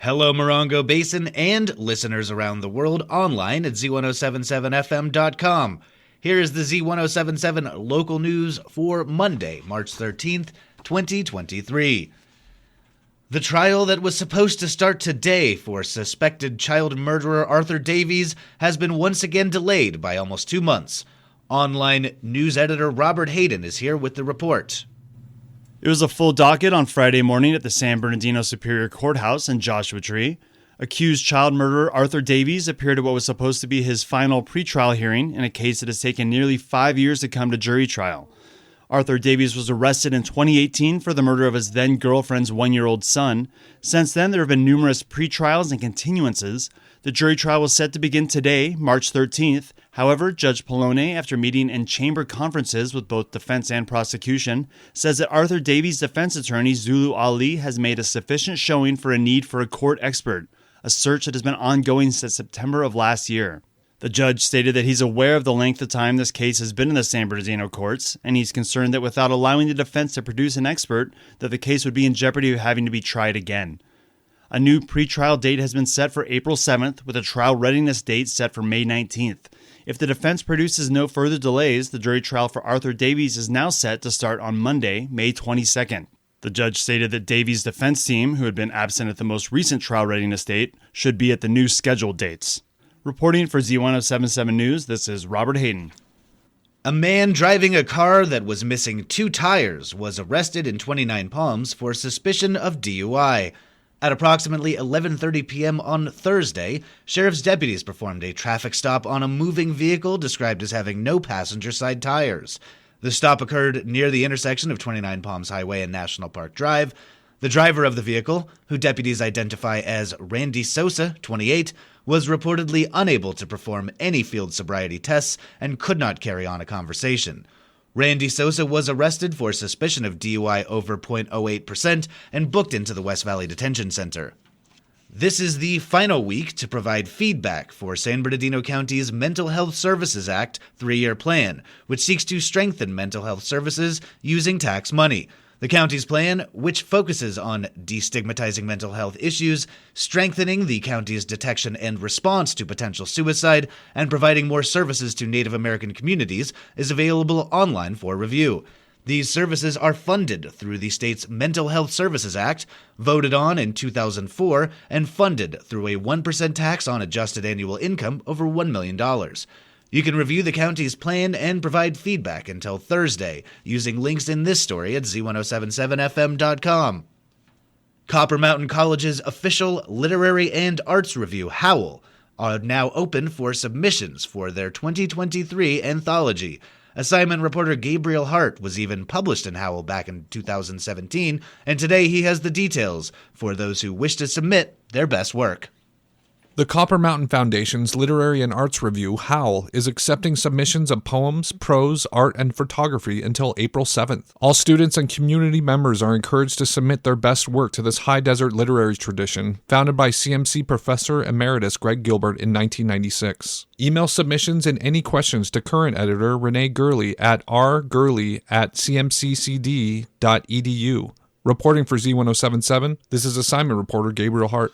Hello, Morongo Basin and listeners around the world online at Z107.7fm.com. Here is the Z107.7 local news for Monday, March 13th, 2023. The trial that was supposed to start today for suspected child murderer Arthur Davies has been once again delayed by almost 2 months. Online news editor Robert Hayden is here with the report. It was a full docket on Friday morning at the San Bernardino Superior Courthouse in Joshua Tree. Accused child murderer Arthur Davies appeared at what was supposed to be his final pretrial hearing in a case that has taken nearly 5 years to come to jury trial. Arthur Davies was arrested in 2018 for the murder of his then-girlfriend's 1-year-old son. Since then, there have been numerous pretrials and continuances. The jury trial was set to begin today, March 13th. However, Judge Polone, after meeting in chamber conferences with both defense and prosecution, says that Arthur Davies' defense attorney, Zulu Ali, has made a sufficient showing for a need for a court expert, a search that has been ongoing since September of last year. The judge stated that he's aware of the length of time this case has been in the San Bernardino courts, and he's concerned that without allowing the defense to produce an expert, that the case would be in jeopardy of having to be tried again. A new pretrial date has been set for April 7th, with a trial readiness date set for May 19th. If the defense produces no further delays, the jury trial for Arthur Davies is now set to start on Monday, May 22nd. The judge stated that Davies' defense team, who had been absent at the most recent trial readiness date, should be at the new scheduled dates. Reporting for Z107.7 News, this is Robert Hayden. A man driving a car that was missing 2 tires was arrested in 29 Palms for suspicion of DUI. At approximately 11:30 p.m. on Thursday, sheriff's deputies performed a traffic stop on a moving vehicle described as having no passenger side tires. The stop occurred near the intersection of 29 Palms Highway and National Park Drive. The driver of the vehicle, who deputies identify as Randy Sosa, 28, was reportedly unable to perform any field sobriety tests and could not carry on a conversation. Randy Sosa was arrested for suspicion of DUI over 0.08% and booked into the West Valley Detention Center. This is the final week to provide feedback for San Bernardino County's Mental Health Services Act 3-year plan, which seeks to strengthen mental health services using tax money. The county's plan, which focuses on destigmatizing mental health issues, strengthening the county's detection and response to potential suicide, and providing more services to Native American communities, is available online for review. These services are funded through the state's Mental Health Services Act, voted on in 2004, and funded through a 1% tax on adjusted annual income over $1 million. You can review the county's plan and provide feedback until Thursday using links in this story at Z107.7fm.com. Copper Mountain College's official literary and arts review, Howl, are now open for submissions for their 2023 anthology. Assignment reporter Gabriel Hart was even published in Howl back in 2017, and today he has the details for those who wish to submit their best work. The Copper Mountain Foundation's Literary and Arts Review, Howl, is accepting submissions of poems, prose, art, and photography until April 7th. All students and community members are encouraged to submit their best work to this high desert literary tradition, founded by CMC Professor Emeritus Greg Gilbert in 1996. Email submissions and any questions to current editor Renee Gurley at rgurley@cmccd.edu. Reporting for Z107.7, this is assignment reporter Gabriel Hart.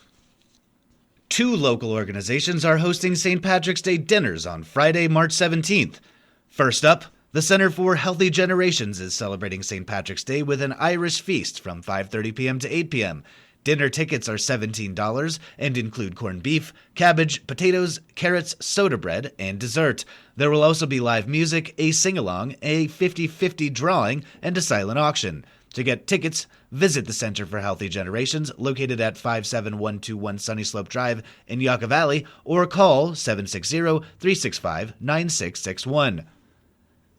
2 local organizations are hosting St. Patrick's Day dinners on Friday, March 17th. First up, the Center for Healthy Generations is celebrating St. Patrick's Day with an Irish feast from 5:30 p.m. to 8 p.m. Dinner tickets are $17 and include corned beef, cabbage, potatoes, carrots, soda bread, and dessert. There will also be live music, a sing-along, a 50-50 drawing, and a silent auction. To get tickets, visit the Center for Healthy Generations, located at 57121 Sunny Slope Drive in Yucca Valley, or call 760-365-9661.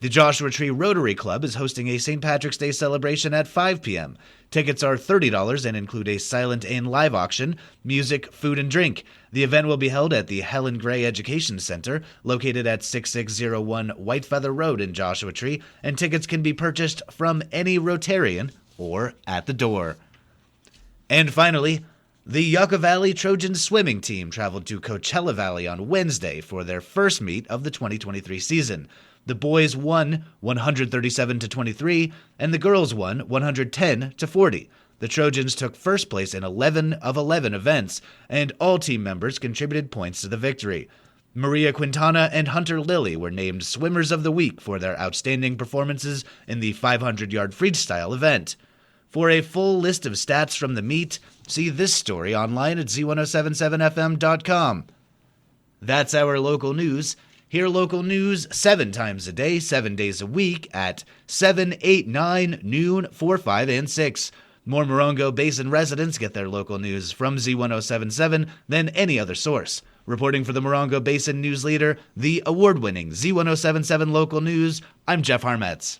The Joshua Tree Rotary Club is hosting a St. Patrick's Day celebration at 5 p.m. Tickets are $30 and include a silent and live auction, music, food, and drink. The event will be held at the Helen Gray Education Center, located at 6601 Whitefeather Road in Joshua Tree, and tickets can be purchased from any Rotarian or at the door. And finally, the Yucca Valley Trojans swimming team traveled to Coachella Valley on Wednesday for their first meet of the 2023 season. The boys won 137-23, and the girls won 110-40. The Trojans took first place in 11 of 11 events, and all team members contributed points to the victory. Maria Quintana and Hunter Lilly were named Swimmers of the Week for their outstanding performances in the 500-yard freestyle event. For a full list of stats from the meet, see this story online at Z107.7fm.com. That's our local news. Hear local news 7 times a day, 7 days a week at 7, 8, 9, noon, 4, 5, and 6. More Morongo Basin residents get their local news from Z107.7 than any other source. Reporting for the Morongo Basin News Leader, the award-winning Z107.7 Local News, I'm Jeff Harmetz.